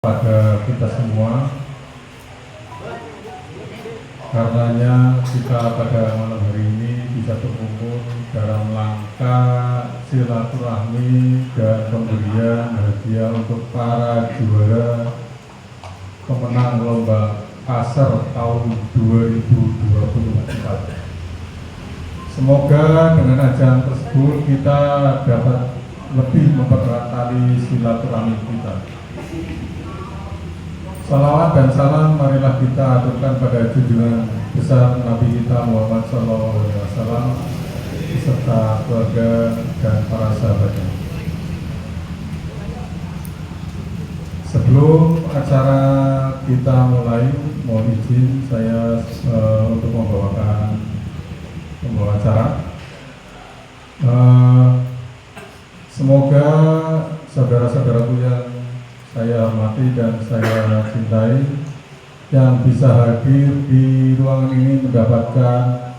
pada kita semua. Karenanya kita pada malam hari ini bisa berkumpul dalam rangka silaturahmi dan pemberian hadiah untuk para juara pemenang lomba pasar tahun 2024. Semoga dengan ajang tersebut kita dapat lebih mempererat tali silaturahmi kita. Salawat dan salam marilah kita aturkan pada junjungan besar Nabi kita Muhammad SAW beserta keluarga dan para sahabatnya. Sebelum acara kita mulai, mohon izin saya untuk membawakan pembawa acara. Semoga saudara-saudaraku yang saya hormati dan saya cintai yang bisa hadir di ruangan ini mendapatkan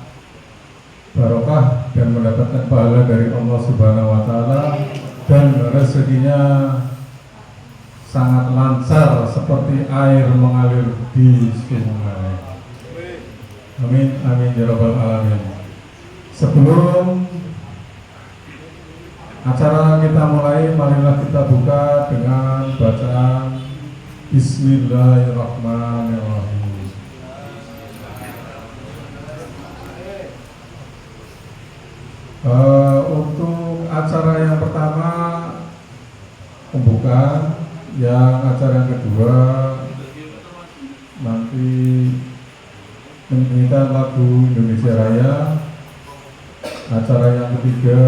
barokah dan mendapatkan pahala dari Allah Subhanahu wa Ta'ala dan rezekinya sangat lancar seperti air mengalir di sungai. Amin amin ya rabbal alamin. Sebelum acara kita mulai, marilah kita buka dengan bacaan Bismillahirrahmanirrahim. Untuk acara yang pertama pembukaan, yang acara yang kedua nanti menyanyikan lagu Indonesia Raya. Acara yang ketiga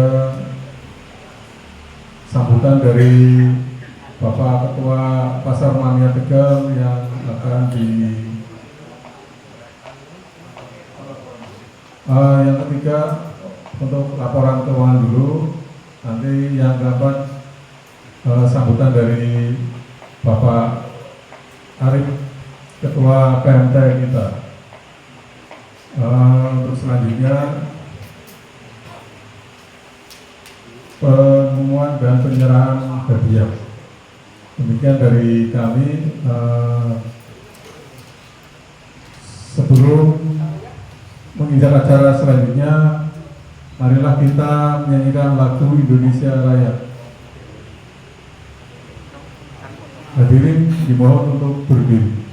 sambutan dari Bapak Ketua Pasar Mania Tegal yang akan yang ketiga untuk laporan keuangan dulu. Nanti yang keempat sambutan dari Bapak Arif, Ketua PMT kita. Untuk selanjutnya pengumuman dan penyerahan hadiah. Demikian dari kami. Sebelum menginjak acara selanjutnya, marilah kita menyanyikan lagu Indonesia Raya. Hadirin dimohon untuk berdiri.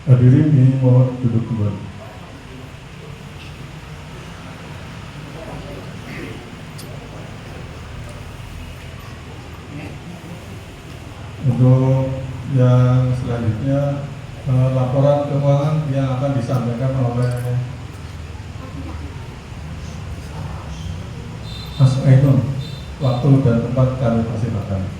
Hadirin dimohon duduk kembali. Untuk yang selanjutnya laporan keuangan yang akan disampaikan oleh Mas Ainun. Waktu dan tempat kami persilakan.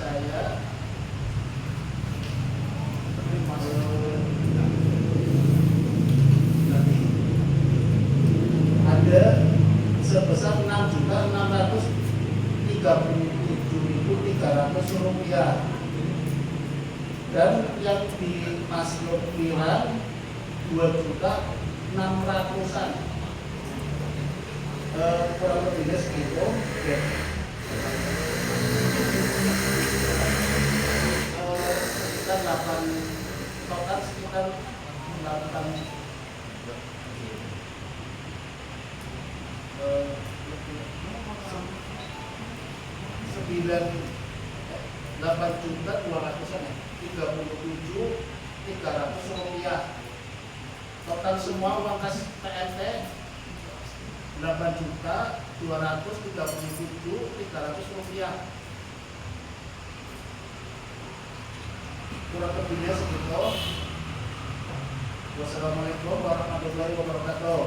saya ada sebesar Rp6.637.300 dan yang di Masluk Piran 2.600.000-an, kurang lebihnya segitu. Sekitar 8 total, sekitar 8.200.000-an ya, 37.300 rupiah. Total semua uang kas PNT 8.237.300 rupiah. Kurang lebihnya segitu. Wassalamualaikum warahmatullahi wabarakatuh.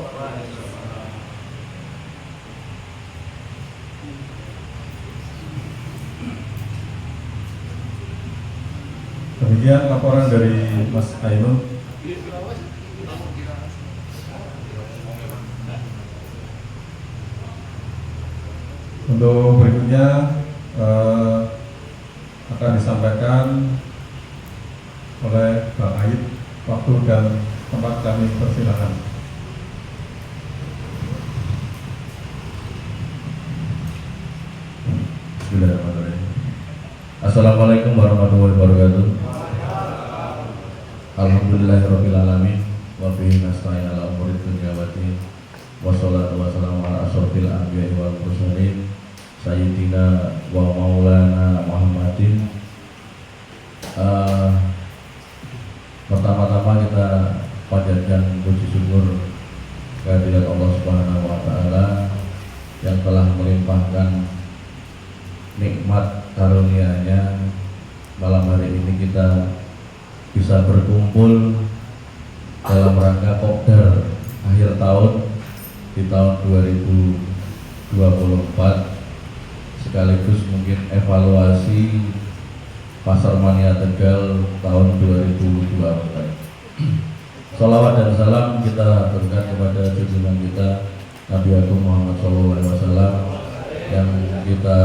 Demikian laporan dari Mas Ainun. Untuk berikutnya akan disampaikan oleh Bang Aib. Waktu dan tempat kami persilakan. Bismillahirrahmanirrahim. Assalamualaikum warahmatullahi wabarakatuh. Alhamdulillahirrahmanirrahim. Wa bihi nasta'in ala umuri dunya wa din. Wassalatu wassalamu ala asyrofil anbiya'i wal mursalin Sayyidina wa maulana Muhammadin. Pertama-tama kita panjatkan puji syukur kehadirat Allah Subhanahu wa taala yang telah melimpahkan nikmat karunia-Nya. Malam hari ini kita bisa berkumpul dalam rangka Kopdar akhir tahun di tahun 2024, sekaligus mungkin evaluasi Pasar Mania Tegal tahun 2024. Salawat dan salam kita aturkan kepada junjungan kita Nabi Agung Muhammad SAW yang kita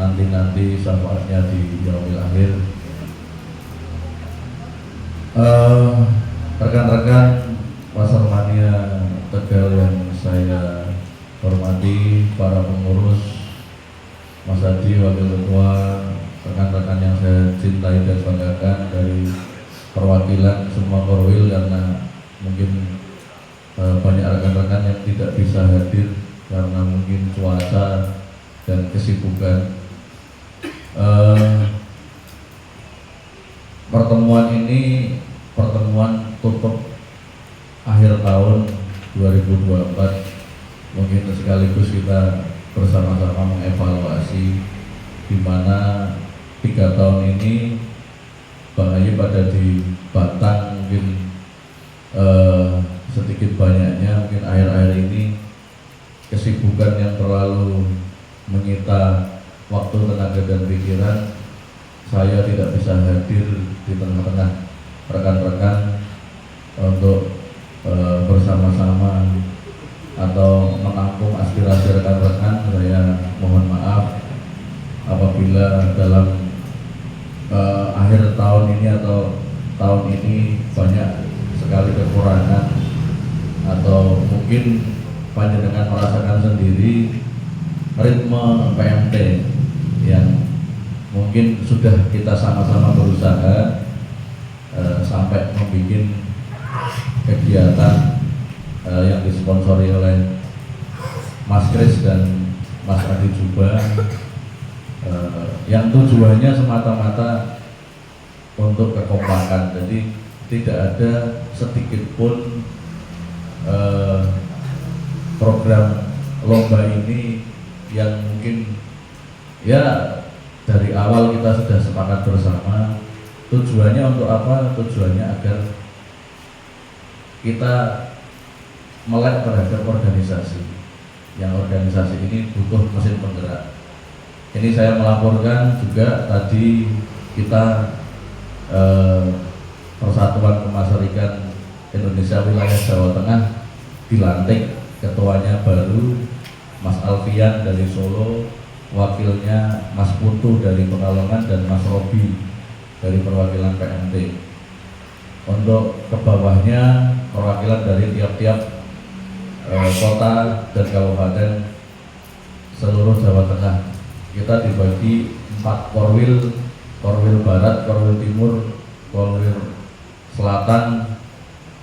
nanti syafaatnya di yaumil akhir. Rekan-rekan Pasar Mania Tegal yang saya hormati, para pengurus, Mas Adi Wakil Ketua, rekan-rekan yang saya cintai dan banggakan dari perwakilan semua korwil, karena mungkin banyak rekan-rekan yang tidak bisa hadir karena mungkin cuaca dan kesibukan. Pertemuan ini pertemuan tutup akhir tahun 2024, mungkin sekaligus kita bersama-sama mengevaluasi di mana 3 tahun ini Bang Ayub ada di Batang. Mungkin sedikit banyaknya mungkin akhir-akhir ini kesibukan yang terlalu menyita waktu, tenaga dan pikiran, saya tidak bisa hadir di tengah-tengah rekan-rekan untuk bersama-sama atau menampung aspirasi rekan-rekan. Saya mohon maaf apabila dalam akhir tahun ini atau tahun ini banyak sekali kekurangan, atau mungkin panjenengan merasakan sendiri ritme PMT yang mungkin sudah kita sama-sama berusaha sampai membuat kegiatan yang disponsori oleh Mas Kris dan Mas Adi juga, yang tujuannya semata-mata untuk kekompakan. Jadi tidak ada sedikit pun program lomba ini yang mungkin ya dari awal kita sudah sepakat bersama. Tujuannya untuk apa? Tujuannya agar kita melek terhadap organisasi, yang organisasi ini butuh mesin penggerak. Ini saya melaporkan juga tadi kita Persatuan Pemasyarikat Indonesia Wilayah Jawa Tengah dilantik, ketuanya baru Mas Alfian dari Solo, wakilnya Mas Putu dari Pekalongan, dan Mas Robi dari perwakilan PMT. Untuk ke bawahnya perwakilan dari tiap-tiap kota dan kabupaten seluruh Jawa Tengah. Kita dibagi 4 korwil, korwil barat, korwil timur, korwil selatan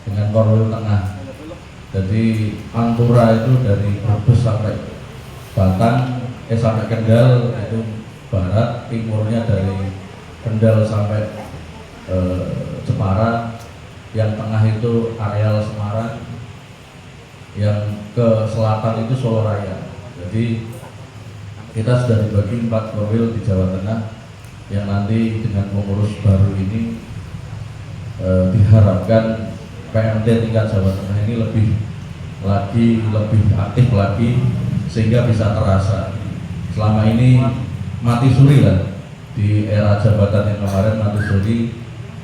dengan korwil tengah. Jadi Pantura itu dari Brebes sampai Batang, sampai Kendal itu barat, timurnya dari Kendal sampai Jepara, yang tengah itu areal Semarang, yang ke selatan itu Solo Raya. Jadi kita sudah dibagi 4 korwil di Jawa Tengah, yang nanti dengan pengurus baru ini diharapkan PMT tingkat Jawa Tengah ini lebih aktif lagi, sehingga bisa terasa. Selama ini mati suri lah, di era jabatan yang kemarin mati suri.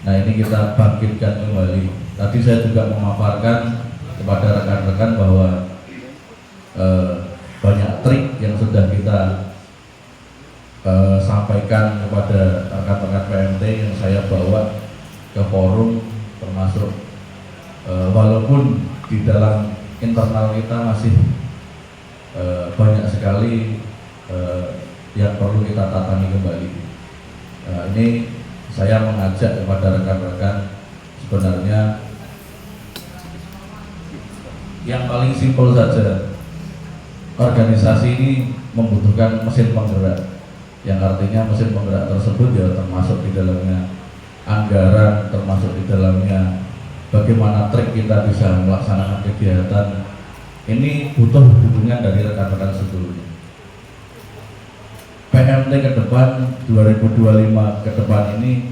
Nah, ini kita bangkitkan kembali. Tadi saya juga memaparkan kepada rekan-rekan bahwa banyak trik yang sudah kita sampaikan kepada rekan-rekan PMT yang saya bawa ke forum, termasuk walaupun di dalam internal kita masih banyak sekali yang perlu kita tatami kembali. Ini saya mengajak kepada rekan-rekan, sebenarnya yang paling simpel saja, organisasi ini membutuhkan mesin penggerak, yang artinya mesin penggerak tersebut ya termasuk di dalamnya anggaran, termasuk di dalamnya bagaimana trik kita bisa melaksanakan kegiatan. Ini butuh dukungan dari rekan-rekan sebelumnya. PMT ke depan 2025 ke depan ini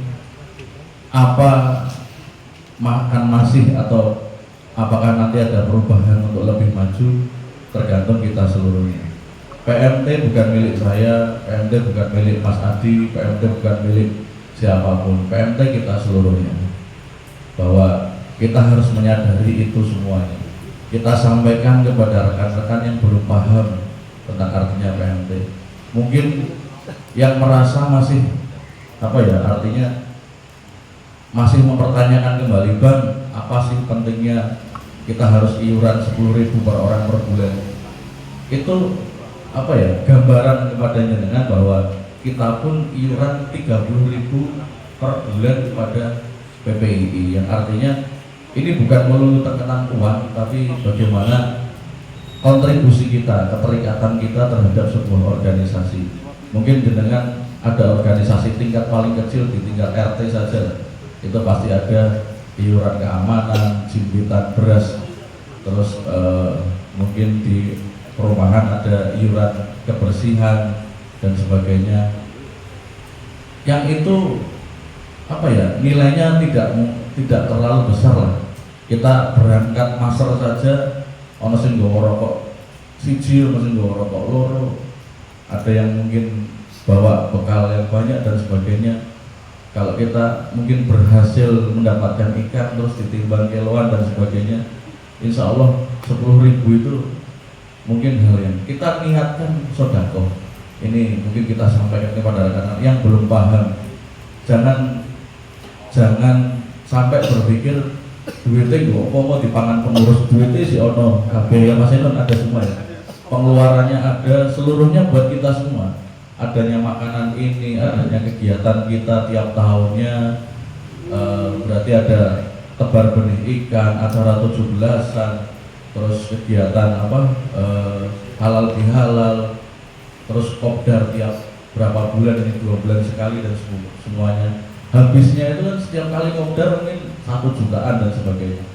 apa akan masih atau apakah nanti ada perubahan untuk lebih maju, tergantung kita seluruhnya. PMT bukan milik saya, PMT bukan milik Mas Adi, PMT bukan milik siapapun. PMT kita seluruhnya, bahwa kita harus menyadari itu semuanya. Kita sampaikan kepada rekan-rekan yang belum paham tentang artinya PMT. Mungkin yang merasa masih artinya masih mempertanyakan kembali, Bang, apa sih pentingnya kita harus iuran 10.000 per orang per bulan? Itu gambaran kepadanya dengan bahwa kita pun iuran 30.000 per bulan kepada PPII, yang artinya ini bukan melulu tekanan uang, tapi bagaimana kontribusi kita, keterikatan kita terhadap sebuah organisasi. Mungkin dengan ada organisasi tingkat paling kecil di tingkat RT saja, itu pasti ada iuran keamanan, jimpitan beras, terus mungkin di perumahan ada iuran kebersihan dan sebagainya. Yang itu nilainya tidak terlalu besar lah. Kita berangkat master saja, ono sing nggawa rokok siji, ono sing nggawa rokok loro, ada yang mungkin bawa bekal yang banyak dan sebagainya. Kalau kita mungkin berhasil mendapatkan ikan terus ditimbang kiloan dan sebagainya, insya Allah 10.000 itu mungkin hal yang kita niatkan sodako. Ini mungkin kita sampaikan kepada rekan-rekan yang belum paham. Jangan sampai berpikir duitnya gue mau dipangan pengurus, duitnya si ono biaya Mas Enon ada semua ya, pengeluarannya ada, seluruhnya buat kita semua. Adanya makanan ini, adanya kegiatan kita tiap tahunnya, berarti ada tebar benih ikan, acara 17-an, terus kegiatan halal bihalal, terus kopdar tiap berapa bulan, ini 2 bulan sekali, dan semuanya habisnya itu kan setiap kali kopdar mungkin 1 jutaan dan sebagainya.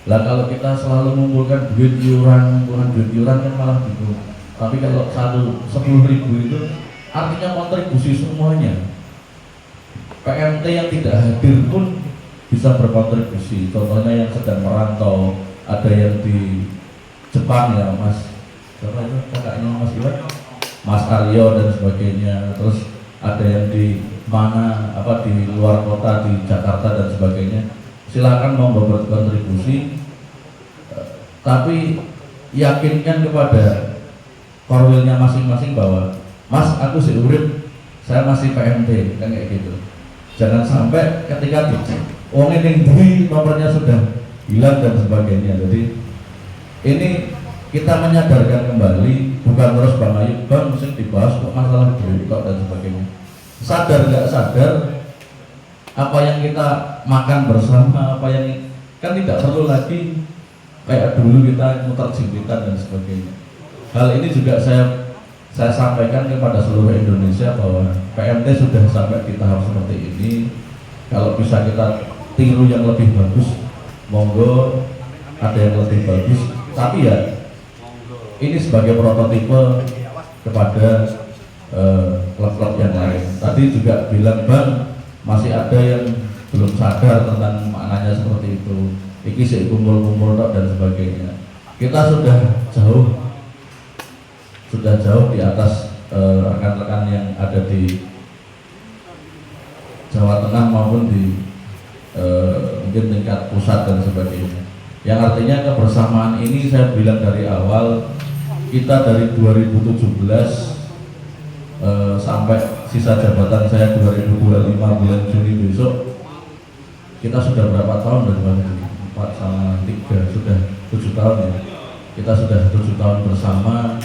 Lah kalau kita selalu mengumpulkan duit iuran kan malah bingung. Tapi kalau 10.000 itu artinya kontribusi semuanya. PMT yang tidak hadir pun bisa berkontribusi. Contohnya yang sedang merantau, ada yang di Jepang ya Mas, siapa itu kakaknya Mas Iwan, Mas Aryo dan sebagainya, terus ada yang di mana di luar kota di Jakarta dan sebagainya, silakan mau berkontribusi, tapi yakinkan kepada korwilnya masing-masing bahwa Mas aku sih urip, saya masih PMT kan kayak gitu. Jangan sampai ketika dicek ini nomornya sudah hilang dan sebagainya. Jadi ini kita menyadarkan kembali, bukan terus Bang Ayub, Bang mesti dibahas kok masalah duit kok dan sebagainya. Sadar nggak sadar, apa yang kita makan bersama, apa yang kan tidak perlu lagi kayak dulu kita muter jimpitan dan sebagainya. Hal ini juga saya sampaikan kepada seluruh Indonesia bahwa PMT sudah sampai di tahap seperti ini. Kalau bisa kita tiru yang lebih bagus, monggo, ada yang lebih bagus. Tapi ya ini sebagai prototipe kepada klub-klub yang lain. Tadi juga bilang Bang, masih ada yang belum sadar tentang maknanya seperti itu. Iki sih kumpul-kumpul dan sebagainya. Kita sudah jauh di atas rekan-rekan yang ada di Jawa Tengah maupun di mungkin tingkat pusat dan sebagainya. Yang artinya kebersamaan ini saya bilang dari awal, kita dari 2017 sampai sisa jabatan saya 2025 bulan Juni besok, kita sudah berapa tahun dari 4 sama 3 sudah 7 tahun ya. Kita sudah 7 tahun bersama,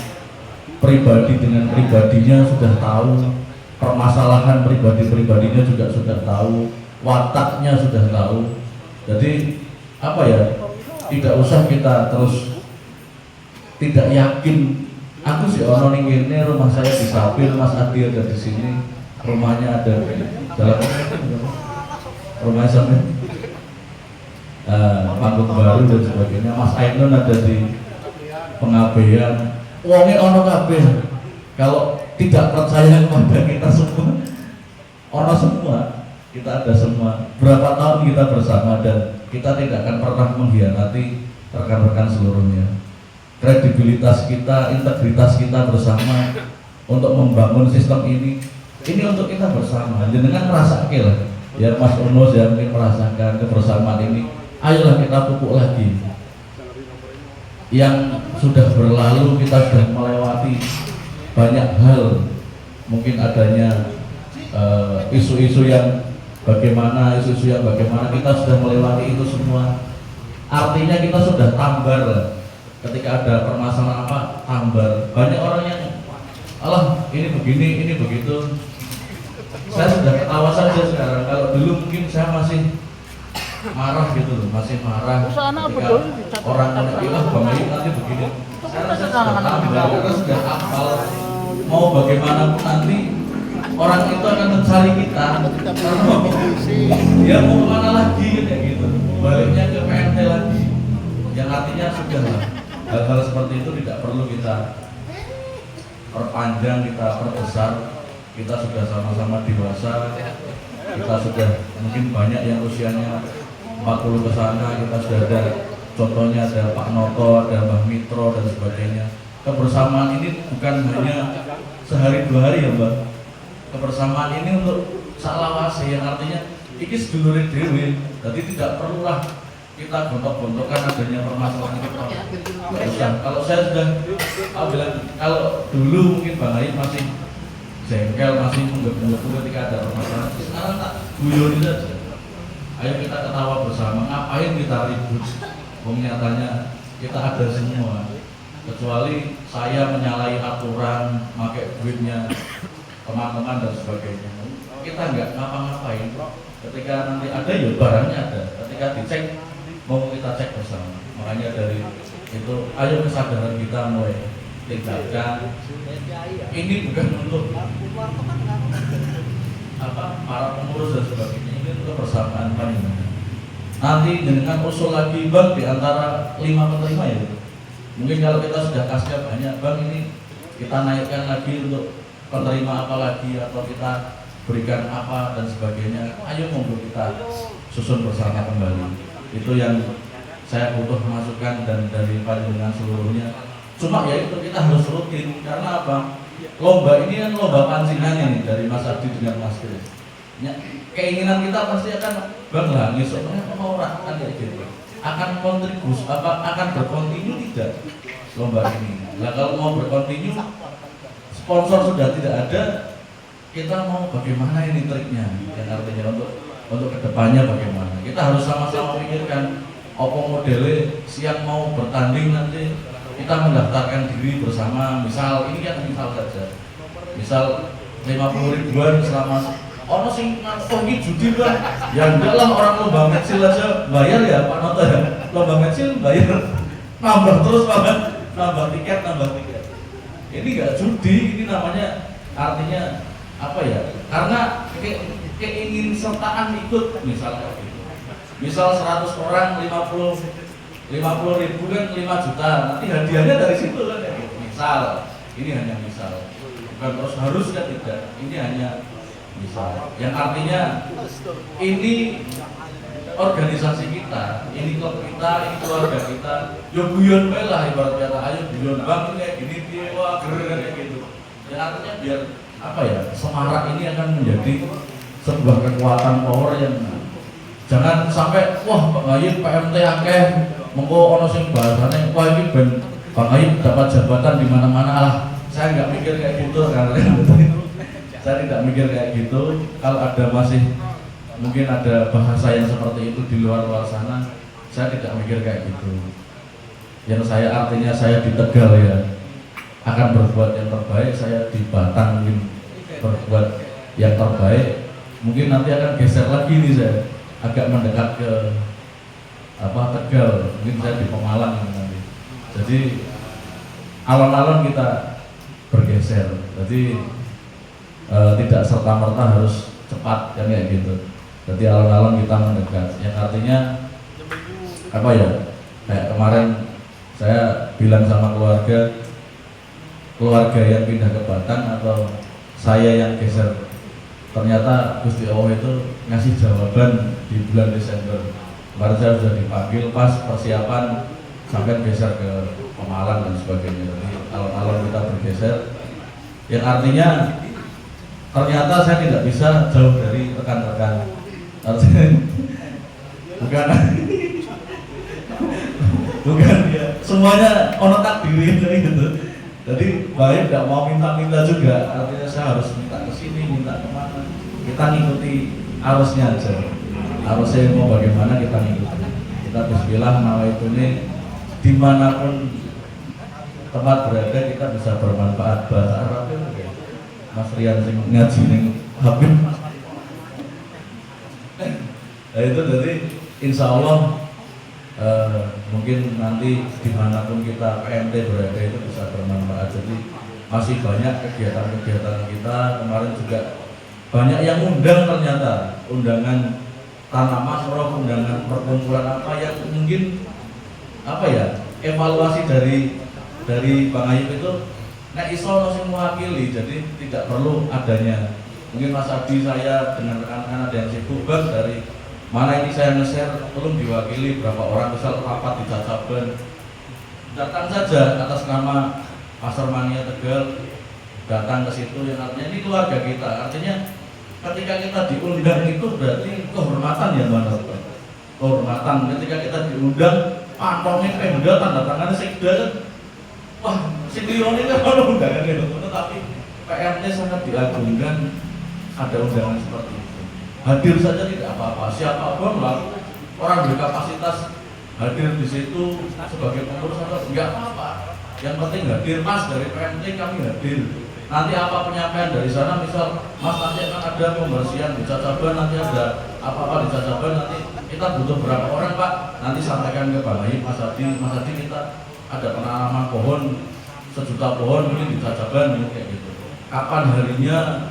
pribadi dengan pribadinya sudah tahu, permasalahan pribadi-pribadinya juga sudah tahu, wataknya sudah tahu. Jadi tidak usah kita terus tidak yakin. Aku sih orang ini rumah saya di Sapir, Mas Adi ada di sini, rumahnya ada di jalan rumahnya sampai Panggung Baru dan sebagainya. Mas Ainun ada di Pengabaian. Wongnya ono kabeh. Kalau tidak percaya kepada kita semua, ono semua, kita ada semua. Berapa tahun kita bersama dan kita tidak akan pernah mengkhianati rekan-rekan seluruhnya. Kredibilitas kita, integritas kita bersama untuk membangun sistem ini untuk kita bersama. Jangan merasa lah, ya Mas Unus yang mungkin merasakan kebersamaan ini. Ayolah kita pupuk lagi. Yang sudah berlalu, kita sudah melewati banyak hal. Mungkin adanya isu-isu yang bagaimana kita sudah melewati itu semua. Artinya kita sudah tambar. Ketika ada permasalahan tambar. Banyak orang yang ini begini, ini begitu. Saya sudah ketawa saja sekarang. Kalau dulu mungkin saya masih marah gitu loh, masih marah ketika orang bilang Bang Ayub nanti begini. Saya sudah tambar, karena sudah hafal mau bagaimanapun nanti orang itu akan mencari kita. Dia mau kemana lagi kayak gitu, baliknya ke PMT lagi. Yang artinya sudah hal-hal seperti itu tidak perlu kita perpanjang, kita perbesar. Kita sudah sama-sama dewasa, kita sudah mungkin banyak yang usianya 40 ke sana. Kita sudah ada contohnya, ada Pak Noto, ada Mbah Mitro dan sebagainya. Kebersamaan ini bukan hanya sehari 2 hari ya Mbak. Kebersamaan ini untuk salawase, yang artinya iki sedulure dhewe. Jadi tidak perlulah kita gontok-gontokan adanya permasalahan kita. Kalau saya sudah bilang, kalau dulu mungkin Bang Ayub masih jengkel, masih mundur-mundur ketika ada permasalahan. Sekarang tak guyon saja. Ayo kita ketawa bersama. Ngapain kita ribut? Nyatanya kita ada semua. Kecuali saya menyalahi aturan, pakai duitnya teman-teman dan sebagainya. Kita nggak ngapa-ngapain. Ketika nanti ada ya barangnya ada. Ketika dicek, mau kita cek bersama. Makanya dari itu, ayo kesadaran kita mulai tingkatkan. Ini bukan untuk para pengurus dan sebagainya. Ini untuk kebersamaan panjenengan. Nanti dengan usul lagi Bang di antara 5 penerima ya. Mungkin kalau kita sudah kasih banyak Bang, ini kita naikkan lagi untuk penerima apa lagi, atau kita berikan apa dan sebagainya. Ayo monggo kita susun bersama kembali. Itu yang saya butuh masukan dan dari panjenengan seluruhnya. Cuma ya itu kita harus rutin, karena apa? lomba ini kan lomba pancingannya nih dari Mas Adi dengan Mas Kris. Ya, keinginan kita pasti akan bang lah ngesoknya orang kan kayak gitu. Akan kontribusi akan berkontinu tidak lomba ini. Nah kalau mau berkontinu, sponsor sudah tidak ada, kita mau bagaimana ini triknya? Yang artinya untuk kedepannya bagaimana? Kita harus sama-sama pikirkan. Apa modelnya siang mau bertanding nanti kita mendaftarkan diri bersama, misal ini kan misal saja, misal 50 ribuan selama ono sing ini judi bang, ya enggak lah orang lomba metsil aja bayar ya Pak Noto ya, lomba metsil bayar, nambah terus banget, nambah tiket, ini enggak judi, ini namanya artinya apa ya, karena keingin sertaan ikut misalnya gitu. Misal 100 orang 50 ribu kan 5 juta, nanti hadiahnya dari situ kan ya gitu. Misal, ini hanya misal, bukan terus harus kan tidak, ini hanya misal. Yang artinya ini organisasi kita, ini klub kita, ini keluarga kita, yo guyon bae lah ibarat kata, ayo guyon bang ini kayak gini dia wah keren kayak gitu. Yang artinya biar apa ya, semarak ini akan menjadi sebuah kekuatan power yang jangan sampai wah Bang Hayim PMT akeh mengko ono sing bahasane wah iki ben Bang Hayim dapat jabatan di mana-mana lah. Saya nggak mikir kayak gitu karena saya tidak mikir kayak gitu. Kalau ada masih mungkin ada bahasa yang seperti itu di luar sana, saya tidak mikir kayak gitu. Yang saya artinya saya di Tegal ya akan berbuat yang terbaik, saya di Batang mungkin berbuat yang terbaik. Mungkin nanti akan geser lagi nih saya agak mendekat ke Tegal, mungkin saya di Pemalang nanti. Jadi alon-alon kita bergeser, jadi tidak serta-merta harus cepat kan kayak gitu. Jadi alon-alon kita mendekat, yang artinya apa ya? Kayak kemarin saya bilang sama keluarga yang pindah ke Batang atau saya yang geser. Ternyata Gusti Allah itu ngasih jawaban di bulan Desember. Kemarin saya sudah dipanggil pas persiapan sampai geser ke Pemalang dan sebagainya. Jadi alon-alon kita bergeser, yang artinya ternyata saya tidak bisa jauh dari rekan-rekan. Artinya bukan ya, semuanya ono takdir gitu. Jadi baik tidak mau minta-minta juga, artinya saya harus minta ke sini, minta kemana. Kita ngikuti arusnya aja. Arusnya mau bagaimana kita ngikuti. Kita bismillah nawaitu ini dimanapun tempat berada kita bisa bermanfaat. Bahasa Arabnya ya. Mas Rian sing ngaji ning Habib. Nah itu jadi insya Allah mungkin nanti dimanapun kita PMT berada itu bisa bermanfaat. Jadi masih banyak kegiatan-kegiatan kita. Kemarin juga banyak yang undang, ternyata undangan tanah masroh, undangan perkumpulan apa yang mungkin apa ya, evaluasi dari Bang Hayim itu nek iso sing mewakili, jadi tidak perlu adanya mungkin Mas Adi saya dengan rekan-rekan ada yang sibuk bang dari mana ini saya nge-share, tolong diwakili berapa orang, misal rapat di Cacaban, datang saja atas nama Pasar Mania Tegal, datang ke situ, yang artinya ini keluarga kita. Artinya ketika kita diundang itu berarti kehormatan ya Mbak Noto. Kehormatan ketika kita diundang, pantongin Pemda, tanda tangan sekda kan, wah Siklioni kan kalau undangan gitu, tapi PMT sangat diagungkan ada undangan seperti itu. Hadir saja tidak apa-apa, siapapun lah orang berkapasitas hadir di situ sebagai pengurus atau enggak apa-apa. Yang penting hadir, Mas dari PMT kami hadir. Nanti apa penyampaian dari sana, misal Mas nanti akan ada pembersihan di Cacaban, nanti ada apa-apa di Cacaban, nanti kita butuh berapa orang Pak, nanti sampaikan ke Bang Hayim, Mas Adi kita ada penanaman pohon 1 juta pohon mungkin di Cacaban kayak gitu. Kapan harinya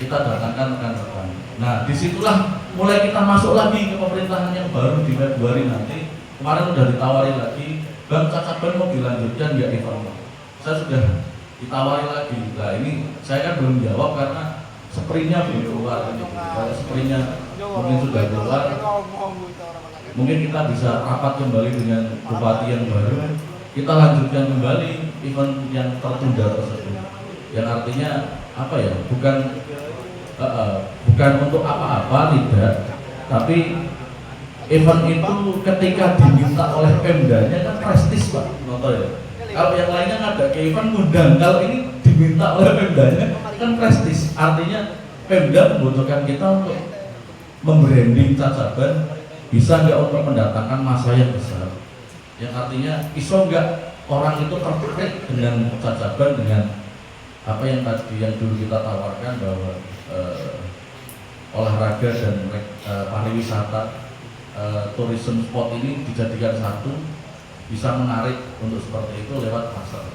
kita datangkan rekan-rekan. Nah disitulah mulai kita masuk lagi ke pemerintahan yang baru di Februari nanti. Kemarin udah ditawari lagi, Bang Cacaban mau dilanjutkan nggak event? Saya sudah ditawari lagi. Nah ini saya kan belum jawab karena sprintnya belum keluar. Kalau sprintnya mungkin sudah keluar, mungkin kita bisa rapat kembali dengan bupati yang baru. Kita lanjutkan kembali event yang tertunda tersebut. yang artinya apa ya, bukan untuk apa-apa, tidak, tapi event itu ketika diminta oleh Pemdanya kan prestis Pak, nonton ya. Kalau yang lainnya ada ke event ngundang, kalau ini diminta oleh Pemdanya kan prestis, artinya Pemda membutuhkan kita untuk membranding Cacaban, bisa nggak untuk mendatangkan massa yang besar, yang artinya iso nggak orang itu tertarik dengan Cacaban, dengan apa yang tadi yang dulu kita tawarkan bahwa olahraga dan pariwisata, tourism spot ini dijadikan satu, bisa menarik untuk seperti itu lewat pasar.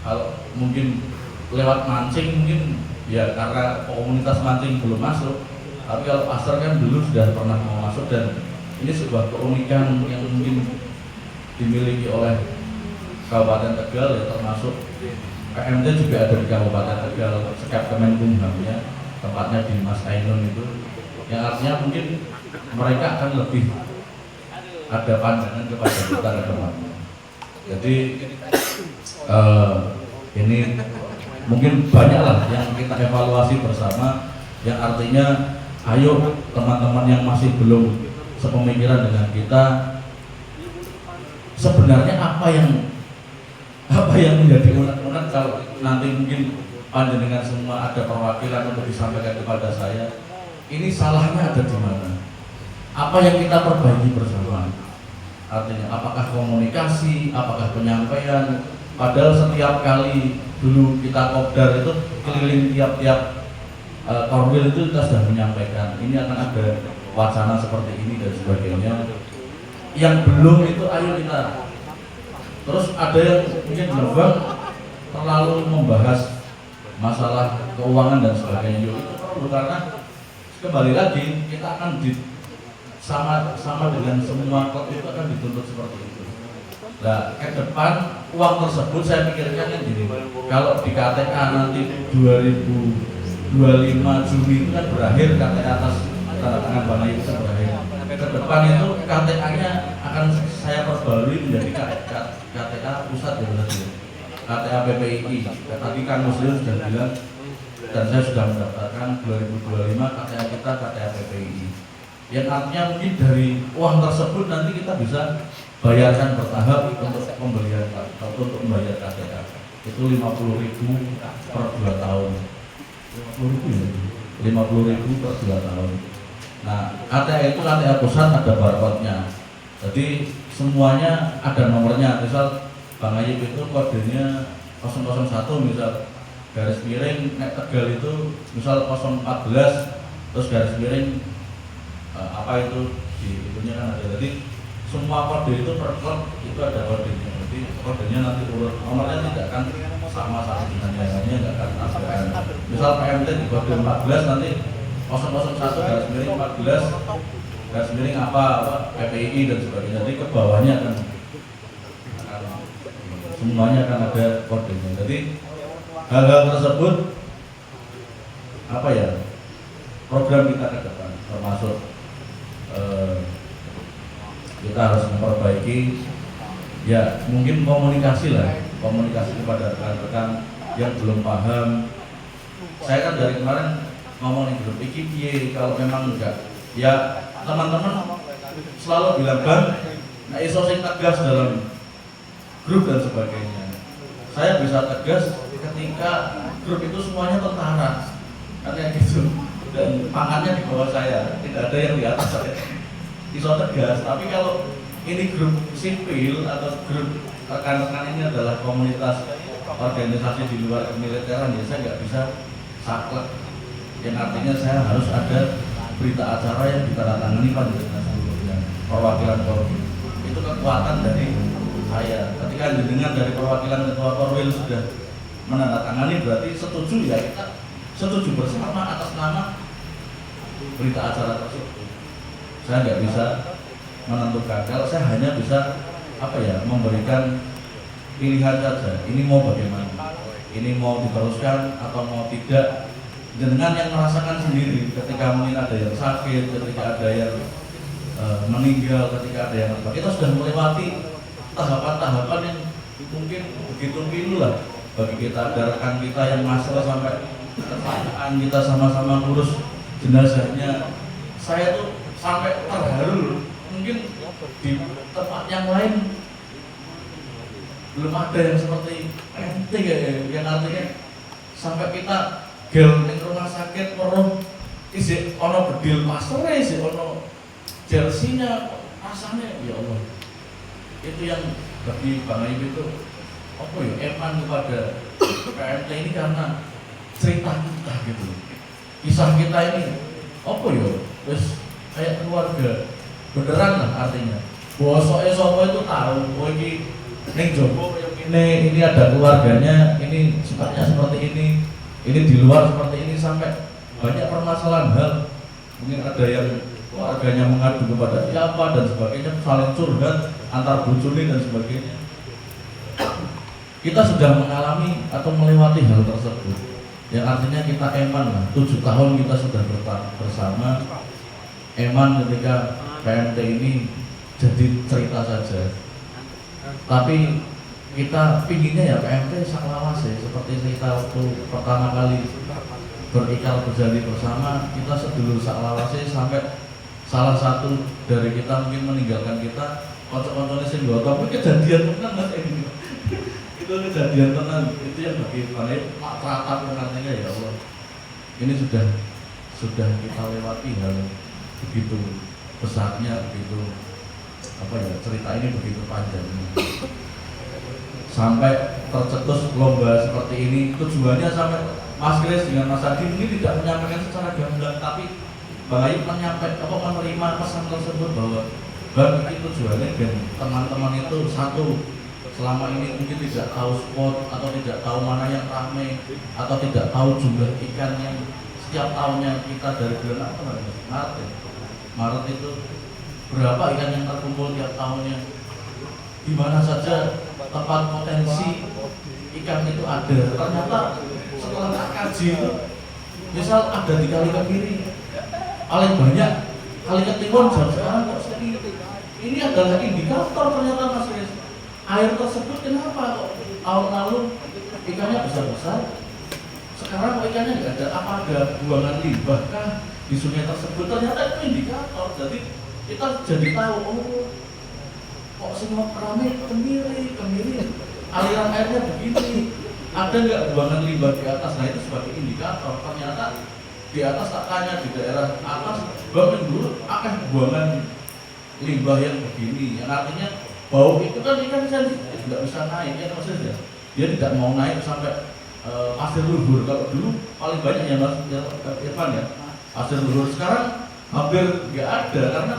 Kalau mungkin lewat mancing mungkin ya karena komunitas mancing belum masuk, tapi kalau pasar kan dulu sudah pernah mau masuk, dan ini sebuah keunikan yang mungkin dimiliki oleh Kabupaten Tegal ya, termasuk PMT juga ada di Kabupaten Tegal, Sekap Kemenkumhamnya, tempatnya di Mas Ainun itu, yang artinya mungkin mereka akan lebih ada pandangan kepada kita ke depannya. Jadi ini mungkin banyaklah yang kita evaluasi bersama, yang artinya ayo teman-teman yang masih belum sepemikiran dengan kita, sebenarnya apa yang menjadi unek-unek kalau nanti mungkin panjenengan semua ada perwakilan untuk disampaikan kepada saya, ini salahnya ada di mana? Apa yang kita perbaiki bersama? Artinya apakah komunikasi, apakah penyampaian? Padahal setiap kali dulu kita kopdar itu keliling tiap-tiap korwil itu kita sudah menyampaikan ini akan ada wacana seperti ini dan sebagainya. Yang belum itu ayo kita. Terus ada yang mungkin berbang terlalu membahas masalah keuangan dan sebagainya, itu perlu, karena kembali lagi kita akan sama dengan semua klub itu akan dituntut seperti itu. Nah, ke depan uang tersebut saya pikirkan kan gini, kalau di KTA nanti 2025 Juni itu kan berakhir KTA atas tanda tangan Bang Ayub itu berakhir. Ke depan itu KTA-nya akan saya perbarui menjadi KTA pusat ya berarti. KTA PPI. Tadi Kang Muslim sudah bilang dan saya sudah mendaftarkan 2025 KTA kita KTA PPI. Yang artinya mungkin dari uang tersebut nanti kita bisa bayarkan bertahap untuk pembelian atau untuk membayar KTA. Itu 50.000 per 2 tahun. 50.000 ya? 50.000 per 2 tahun. Nah, KTA itu KTA pusat ada barcode-nya. Jadi semuanya ada nomornya. Misal Bang Ayub itu kodenya 001 misal, garis miring nek Tegal itu misal 014 terus garis miring apa itu di itunya kan ada. Jadi semua kode itu per klub itu ada kodenya. Jadi kodenya nanti urut nomornya tidak akan sama satu dengan yang lainnya, nggak akan ada. Misal PMT di kode 14 nanti 001 garis miring 14 garis miring apa PPI dan sebagainya. Jadi ke bawahnya akan semuanya akan ada kodenya. Jadi hal-hal tersebut apa ya, program kita ke depan termasuk kita harus memperbaiki ya mungkin komunikasi kepada rekan-rekan yang belum paham. Saya kan dari kemarin ngomong di grup iki kalau memang enggak ya teman-teman selalu bilang Bang, nah iso sing tegas dalam grup dan sebagainya. Saya bisa tegas ketika grup itu semuanya tentara kan kayak gitu, dan pangannya di bawah saya, tidak ada yang di atas saya. Iso tegas, tapi kalau ini grup sipil atau grup rekan-rekan ini adalah komunitas organisasi di luar kemiliteran, ya saya nggak bisa saklek, yang artinya saya harus ada berita acara yang ditandatangani pada perwakilan Korwil. Itu kekuatan dari saya. Ketika jenengan dari perwakilan ketua Korwil sudah menandatangani, berarti setuju ya, kita setuju bersama atas nama berita acara tersebut. Saya nggak bisa menentukan, kalau saya hanya bisa memberikan pilihan saja. Ini mau bagaimana, ini mau diteruskan atau mau tidak. Dengan yang merasakan sendiri ketika mungkin ada yang sakit, ketika ada yang meninggal, ketika ada yang apa, kita sudah melewati tahapan-tahapan yang mungkin begitu pilu lah bagi kita, ada rekan kita yang masalah sampai kecelakaan, kita sama-sama ngurus jenazahnya. Saya tuh sampai terharu, mungkin di tempat yang lain belum ada yang seperti ente yang artinya sampai kita gel di rumah sakit perlu isi ono bedil master, isi ono jersinya, rasanya ya Allah, itu yang bagi Bang Ayub itu apa ya, eman kepada PMT ini karena cerita kita gitu, kisah kita ini apa ya, terus kayak keluarga beneran lah artinya. Bosoknya sopo itu tahu, oh ini neng Joko ini ada keluarganya, ini sifatnya seperti ini di luar seperti ini, sampai banyak permasalahan hal, mungkin ada yang keluarganya mengadu kepada siapa dan sebagainya, saling curhat antar bujuni dan sebagainya. Kita sudah mengalami atau melewati hal tersebut, yang artinya kita eman lah. 7 tahun kita sudah bersama, eman ketika PMT ini jadi cerita saja. Tapi kita pinginnya ya PMT saklawas ya, seperti kita waktu pertama kali berikal berjali bersama, kita sedulur saklawase sampai salah satu dari kita mungkin meninggalkan kita, kocok-kocoknya sing tapi kejadian tenang mas ini. Itu kejadian tenang, itu yang bagi baik ratap yang artinya ya Allah, ini sudah kita lewati hal begitu besarnya, begitu apa ya, cerita ini begitu panjang sampai tercetus lomba seperti ini. Tujuannya sampai Mas Kris dengan Mas Adi ini tidak menyampaikan secara gamblang, tapi Bang Ayub menerima pesan tersebut bahwa Bang, itu tujuannya dan teman-teman itu satu, selama ini mungkin tidak tahu spot atau tidak tahu mana yang ramai atau tidak tahu jumlah ikan yang setiap tahunnya kita dari bulan apa Maret itu berapa ikan yang terkumpul tiap tahunnya, di mana saja tempat potensi ikan itu ada. Ternyata setelah tak kaji itu, misal ada di Kali Kemiri paling banyak, Kali Ketimun jam sekarang kok sepi. Ini adalah indikator ternyata Mas Riz, air tersebut kenapa kok tahun lalu ikannya besar-besar, sekarang kok ikannya nggak ada? Apa ada buangan limbah kah di sungai tersebut? Ternyata itu indikator. Jadi kita jadi tahu, oh kok semua rame Kemiri, aliran airnya begini, ada nggak buangan limbah di atas? Nah itu sebagai indikator. Ternyata di atas tak tanya, di daerah atas bangun dulu akan buangan limbah yang begini, yang artinya bau itu kan ikan tidak bisa naik ya maksudnya, dia tidak mau naik sampai pasir luhur. Kalau dulu paling banyak ya Mas Irfan ya pasir luhur, sekarang hampir nggak ada karena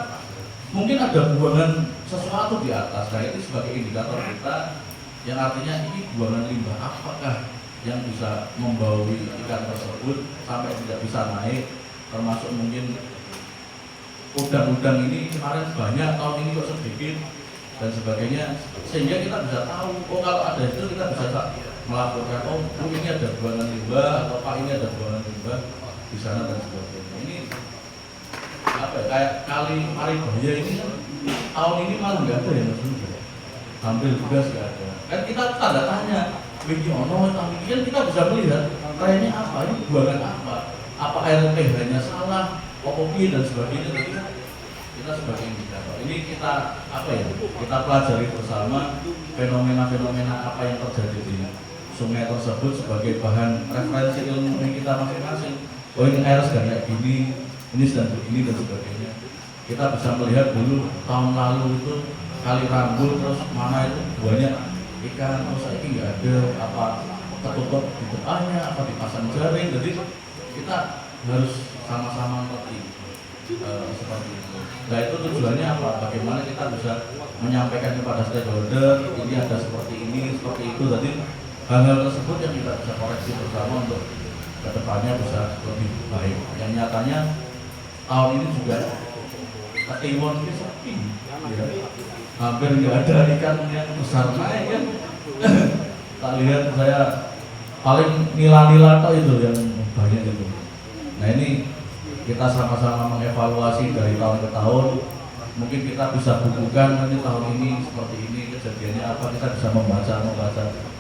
mungkin ada buangan sesuatu di atas. Nah itu sebagai indikator kita, yang artinya ini buangan limbah apakah yang bisa membaui ikan tersebut sampai tidak bisa naik, termasuk mungkin udang-udang ini kemarin banyak, tahun ini kok sedikit dan sebagainya, sehingga kita bisa tahu, oh kalau ada itu kita bisa melaporkan, oh ini ada buangan limbah atau Pak ini ada buangan limbah di sana dan sebagainya. Ini apa ya, kayak Kali Maribaya ini tahun ini malah nggak ada ya Mas, hampir juga nggak ada. Kan kita tanda tanya, begini tapi kan kita bisa melihat trennya apa, ini buangan apa air pH-nya salah, kopi dan sebagainya. Jadi kita sebagai indikator ini kita apa ya, kita pelajari bersama fenomena-fenomena apa yang terjadi di sungai tersebut sebagai bahan referensi ilmu kita masing-masing. Oh ini air sedang kayak gini, ini sedang begini dan sebagainya. Kita bisa melihat dulu tahun lalu itu Kali Rambut, terus mana itu banyak ikan, terus ini nggak ada, apa tertutup di depannya, apa dipasang jaring. Jadi kita harus sama-sama ngerti seperti itu. Nah itu tujuannya apa? Bagaimana kita bisa menyampaikan kepada stakeholder ini ada seperti ini, seperti itu. Jadi hal-hal tersebut yang kita bisa koreksi bersama untuk kedepannya bisa lebih baik. Yang nyatanya tahun ini juga Ketimun ini sepi, ya. Hampir nggak ada ikan yang besar naik kan. Tak lihat saya paling nila-nila itu yang banyak itu. Nah ini kita sama-sama mengevaluasi dari tahun ke tahun, mungkin kita bisa bukukan ini tahun ini seperti ini kejadiannya apa, kita bisa membaca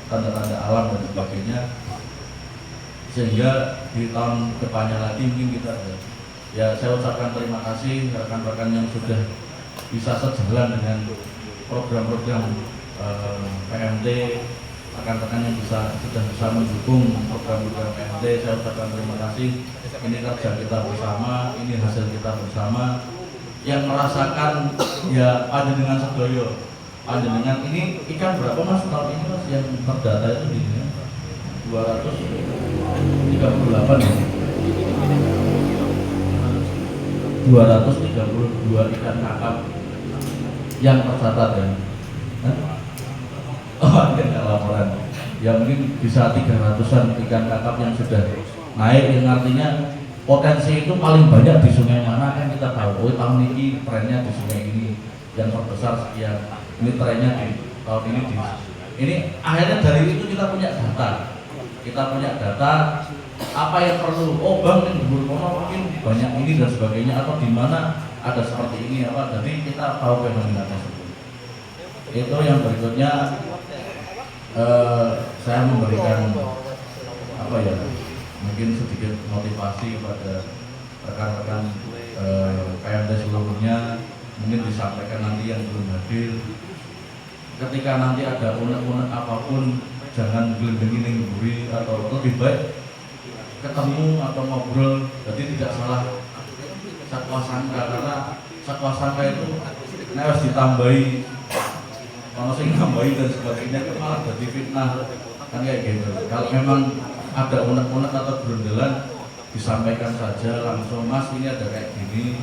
tanda-tanda alam dan sebagainya, sehingga di tahun depannya lagi mungkin kita ya saya ucapkan terima kasih rekan-rekan yang sudah bisa sejalan dengan program-program PMT, rekan-rekan yang sudah bisa mendukung program-program PMT, saya ucapkan terima kasih. Ini kerja kita bersama, ini hasil kita bersama. Yang merasakan ya panjenengan sedoyo, panjenengan ini ikan berapa mas tahun ini mas yang terdata itu di sini? 238 ya? 232 ikan kakap yang tercatat ya? Oh ada laporan. Ya mungkin bisa 300-an ikan kakap yang sudah naik, yang artinya potensi itu paling banyak di sungai mana kan kita tahu. Oh tahun ini trennya di sungai ini yang terbesar sekian, ini trennya di tahun ini di ini. Akhirnya dari itu kita punya data apa yang perlu. Oh bang yang di Burkono mungkin banyak ini dan sebagainya, atau di mana ada seperti ini apa. Jadi kita tahu fenomena tersebut. Itu yang berikutnya saya memberikan apa ya, mungkin sedikit motivasi kepada rekan-rekan PMT seluruhnya, mungkin disampaikan nanti yang belum hadir. Ketika nanti ada unek-unek apapun, jangan gelembing buri, atau lebih baik ketemu atau ngobrol. Jadi tidak salah sakwa sangka, karena sakwa sangka itu harus ditambahi kalau sing nambahi dan sebagainya, itu malah jadi fitnah kan kayak gitu. Kalau memang ada unek-unek atau berundelan, disampaikan saja langsung, mas ini ada kayak gini,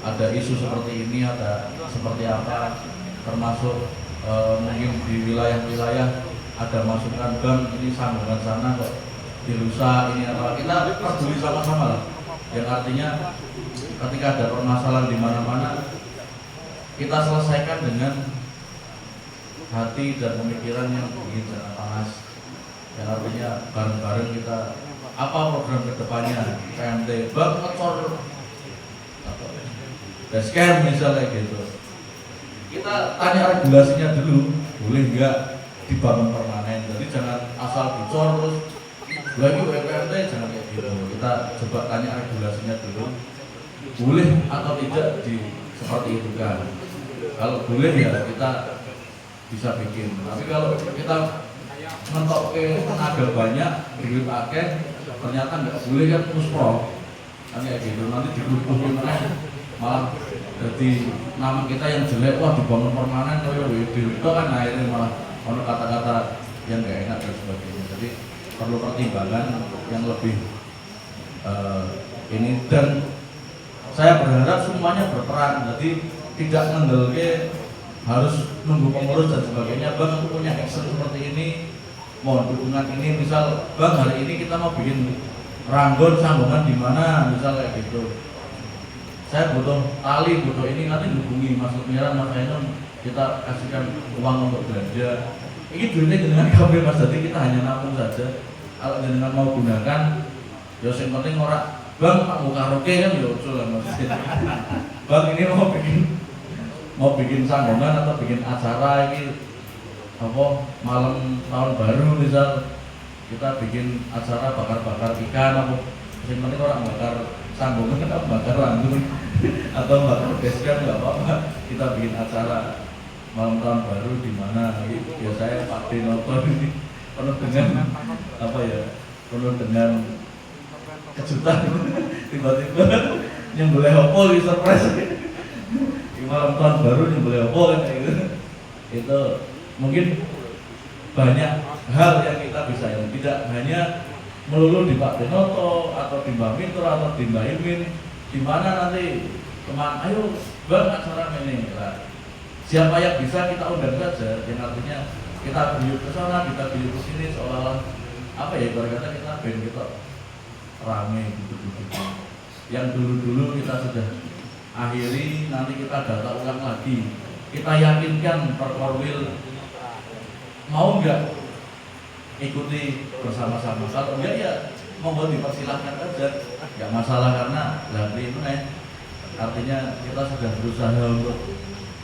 ada isu seperti ini, ada seperti apa, termasuk mungkin di wilayah-wilayah ada masukan bang ini sambungan sana kok dirusak ini apa, kita peduli sama-sama lah. Yang artinya ketika ada permasalahan di mana-mana, kita selesaikan dengan hati dan pemikiran yang ingin jangan panas. Yang artinya bareng-bareng kita apa program kedepannya PMT bang ngecor basecamp misalnya gitu, kita tanya regulasinya dulu, boleh nggak dibangun permanen. Jadi jangan asal dicor terus lagi PMT, jangan kayak gitu. Kita coba tanya regulasinya dulu, boleh atau tidak di seperti itu kan. Kalau boleh ya kita bisa bikin. Tapi kalau kita mentok ke tenaga banyak, duit akeh, ternyata nggak boleh kan muspro, kan kayak gitu. Nanti dibutuhin malah jadi nama kita yang jelek, wah dibangun permanen, itu kan akhirnya malah ono kata-kata yang nggak enak dan sebagainya. Jadi perlu pertimbangan yang lebih ini, dan saya berharap semuanya berperan. Jadi tidak mendelke harus nunggu pengurus dan sebagainya. Bang aku punya action seperti ini, mohon dukungan ini. Misal bang hari ini kita mau bikin ranggon sambungan di mana, misal kayak gitu. Saya butuh tali, butuh ini, nanti hubungi Mas Lumiran, Mas Ainun, kita kasihkan uang untuk belanja. Ini duitnya dengan kami Mas, jadi kita hanya nabung saja. Kalau dengan mau gunakan, ya yang penting orang bang mau karaoke kan ya usul lah Mas. Bang ini mau bikin sambungan atau bikin acara ini apa malam tahun baru misal, kita bikin acara bakar-bakar ikan apa, yang penting orang bakar sambungan atau bakar ranggun atau bakar basecamp nggak apa-apa. Kita bikin acara malam tahun baru di mana biasanya Pak D nonton ini penuh dengan apa ya, penuh dengan kejutan. Tiba-tiba yang boleh opo di surprise di malam tahun baru yang boleh opo kan gitu. Itu mungkin banyak hal yang kita bisa, yang tidak hanya melulu di Pak Denoto atau di Mbak Mitra atau di Mbak Imin, di mana nanti teman ayo bang acara ini lah. Siapa yang bisa kita undang saja, yang artinya kita beliau ke sana, kita beliau ke sini, seolah-olah apa ya, berkata kita band kita rame gitu. Yang dulu-dulu kita sudah akhiri, nanti kita data ulang lagi. Kita yakinkan Perkorwil mau nggak ikuti bersama-sama. Kalau enggak ya monggo dipersilahkan saja, nggak masalah, karena lagi itu artinya kita sudah berusaha untuk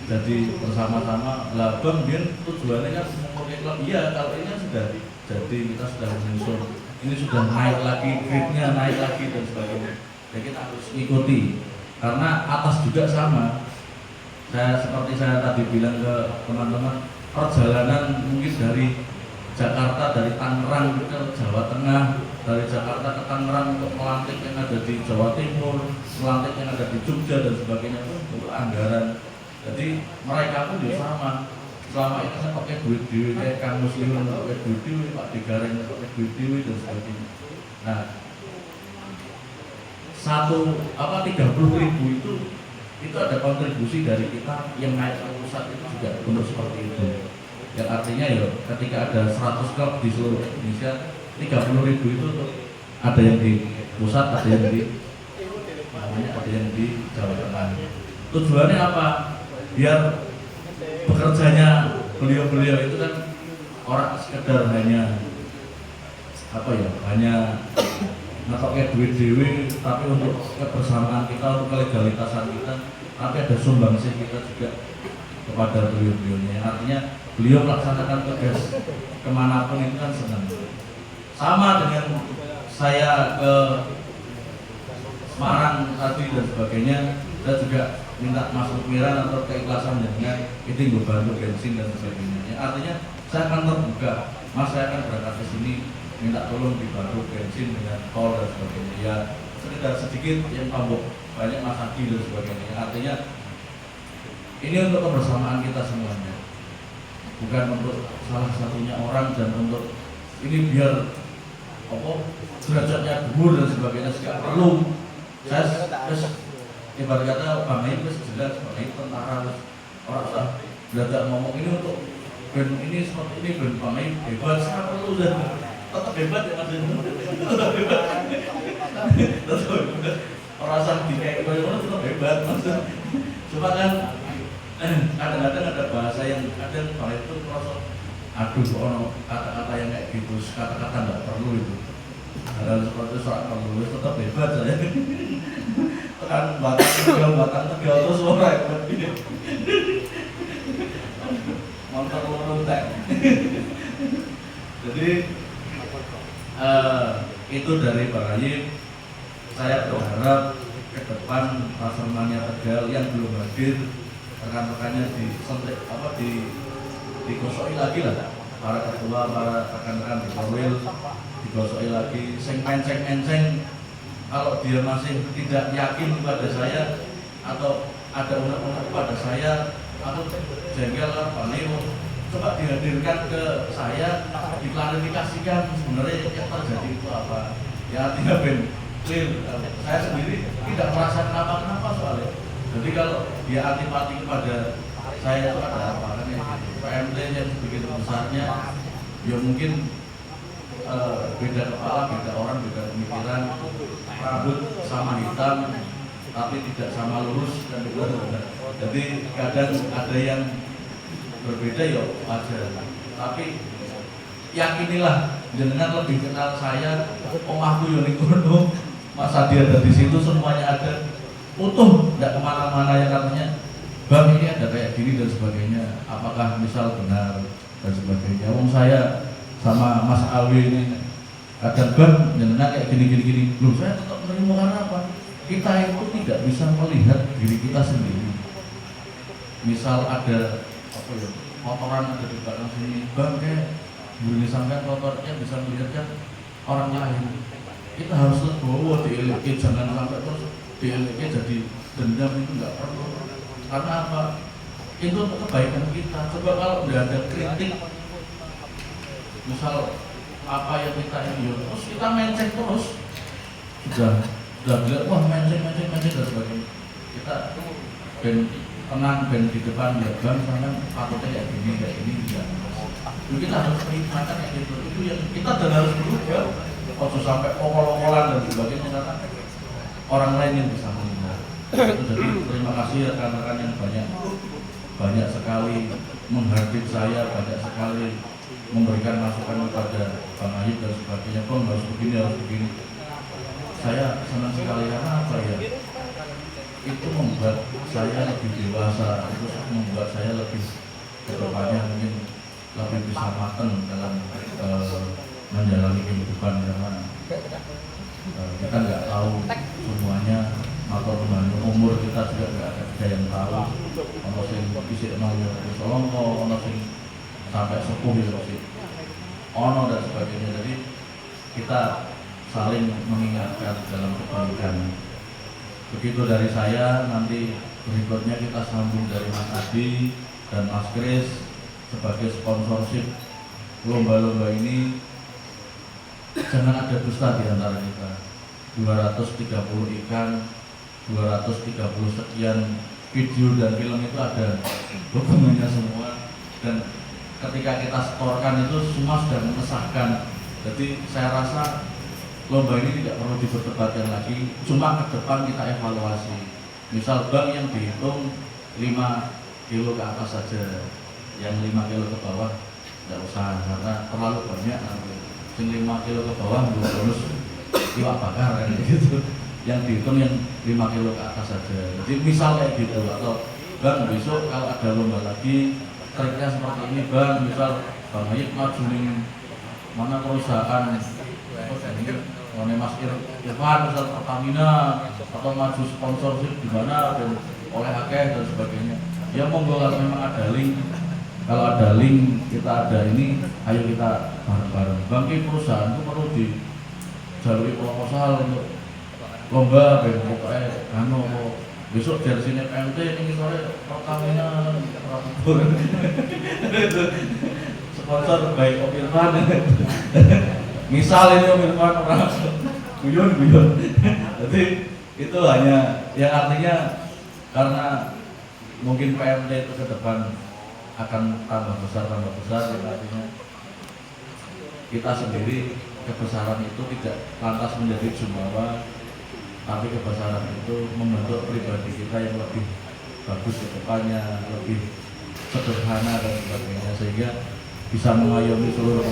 jadi bersama-sama. Lah Bang Bian tujuannya kan memulai klub, iya kalau ini kan sudah jadi, kita sudah menyusun, ini sudah naik lagi, grade-nya naik lagi dan sebagainya. Ya kita harus ikuti, karena atas juga sama. Seperti saya tadi bilang ke teman-teman, perjalanan mungkin dari Jakarta, dari Tangerang ke Jawa Tengah, dari Jakarta ke Tangerang untuk melantik yang ada di Jawa Timur, melantik yang ada di Jogja dan sebagainya itu untuk anggaran. Jadi mereka pun juga sama. Selama ini saya pakai duit dewi, kayak Kang Muslim pakai duit dewi, Pak Digareng pakai duit dewi dan sebagainya. Nah, 30.000 itu ada kontribusi dari kita yang naik ke pusat itu juga untuk seperti itu. Yang artinya ya ketika ada 100 klub di seluruh Indonesia, 30.000 itu tuh ada yang di pusat, ada yang di Jawa Tengah. Tujuannya apa? Biar bekerjanya beliau-beliau itu kan orang sekedar hanya pakai duit dewi, tapi untuk kebersamaan kita, untuk kelegalitasan kita, tapi ada sumbangsih kita juga kepada beliau-beliaunya. Artinya beliau melaksanakan tugas kemanapun itu kan senang. Sama dengan saya ke Semarang tadi dan sebagainya, saya juga minta masuk Miran atau keikhlasan dengan itu bantu bensin dan sebagainya. Artinya saya akan terbuka, Mas saya akan berangkat ke sini, minta tolong dibantu bensin dengan tol dan sebagainya. Ya sekedar sedikit yang tambah banyak Mas Adi dan sebagainya. Artinya ini untuk kebersamaan kita semuanya, bukan untuk salah satunya orang dan untuk ini biar derajatnya gugur dan sebagainya. Tidak perlu. Saya ibarat kata Bang Aib jelas, Bang Aib tentara, orang sudah belajar ngomong ini untuk band ini seperti ini, band Bang Aib hebat, saya perlu dan tetap hebat ya Mas. Tetap hebat. Orang sang di kayak bagaimana tetap hebat Mas. Cuma kan kadang-kadang ada bahasa yang kadang Bang Aib itu merasa aduh kata-kata yang kayak gitu, kata-kata nggak perlu itu. Ada seperti soal perlu, tetap hebat saya. Kan batang tegal terus orang hebat ini. Montor lurung teh. Jadi itu dari Bang Aib. Saya berharap ke depan Pasarmania Tegal yang belum hadir, rekan-rekannya digosoi lagi lah, para ketua, para rekan-rekan di Korwil digosoi lagi, sing menceng-menceng. Kalau dia masih tidak yakin kepada saya atau ada unek-unek kepada saya, aku jengkel kan Bang Aib, coba dihadirkan ke saya, diklarifikasikan sebenarnya yang terjadi itu apa. Ya artinya ben clear. Saya sendiri tidak merasa kenapa-kenapa soalnya. Jadi kalau dia antipati kepada saya itu ada apa kan ya, PMT yang begitu besarnya, ya mungkin beda kepala, beda orang, beda pemikiran, rambut sama hitam tapi tidak sama lurus dan berbeda. Jadi kadang ada yang berbeda ya wajar. Tapi yakinilah jenengan lebih kenal saya, omahku yang kono, Mas Adi ada di situ, semuanya ada utuh, tidak kemana-mana yang katanya Bang ini ada kayak gini dan sebagainya. Apakah misal benar dan sebagainya. Wong saya sama Mas Alwi ini kadang Bang jenengan kayak gini. Belum, saya tetap menerima karena apa? Kita itu tidak bisa melihat diri kita sendiri. Misal ada kotoran ada di belakang sini, Bang kayak bunyi sampai kotornya bisa melihatkan orang lain. Kita harus legowo dieliki, jangan sampai terus dieliki jadi dendam, itu nggak perlu. Karena apa? Itu untuk kebaikan kita. Coba kalau udah ada kritik, misal apa yang kita ini, terus kita menceng terus, sudah bilang wah menceng dan sebagainya. Kita tenang di depan ya Bang, karena patutnya kayak gini ya. Kita harus perhitungkan kayak gitu. Itu yang kita dan harus berubah. Kalau sampai okol-okolan dan sebagainya, karena orang lain yang bisa melihat. Jadi terima kasih rekan-rekan yang banyak sekali menghargai saya, banyak sekali memberikan masukan kepada Bang Aib dan sebagainya. Bang harus begini. Saya senang sekali karena apa ya? itu membuat saya lebih dewasa, itu membuat saya lebih kedepannya mungkin lebih bisa matang dalam menjalani kehidupan, karena kita nggak tahu semuanya, atau umur kita juga nggak ada yang tahu. Ono sing bisa nomor Solongko, ono sing sampai sepuh sih, ono dan sebagainya. Jadi kita saling mengingatkan dalam kebaikan. Begitu dari saya. Nanti berikutnya kita sambung dari Mas Adi dan Mas Kris sebagai sponsorship lomba-lomba ini. Jangan ada dusta di antara kita. 230 ikan, 230 sekian video dan film itu ada dokumennya semua, dan ketika kita setorkan itu semua sudah mengesahkan. Jadi saya rasa lomba ini tidak perlu diperdebatkan lagi, cuma ke depan kita evaluasi. Misal bank yang dihitung 5 kilo ke atas saja, yang 5 kilo ke bawah tidak usah, karena terlalu banyak nanti. Yang 5 kilo ke bawah bonus iwak bakar gitu. Yang dihitung yang 5 kilo ke atas saja. Jadi misal kayak gitu. Atau bang, besok kalau ada lomba lagi triknya seperti ini bang, misal bang Ayib maju mana perusahaan ini Mas Irfan misal Pertamina, atau maju sponsorship di mana dan oleh akeh dan sebagainya. Ya monggo, kalau memang ada link. Kalau ada link, kita ada ini, ayo kita bareng-bareng. Bangki perusahaan itu perlu dijalui proposal untuk lomba, pokoknya besok dari sini PMT ini sore Pertamina sponsor baik Om Irfan. Misal ini Om Irfan orang guyon. Jadi itu hanya yang artinya karena mungkin PMT itu ke depan akan tambah besar, yang artinya kita sendiri kebesaran itu tidak lantas menjadi jumawa, tapi kebesaran itu membentuk pribadi kita yang lebih bagus ke depannya, lebih sederhana dan sebagainya, sehingga bisa mengayomi seluruh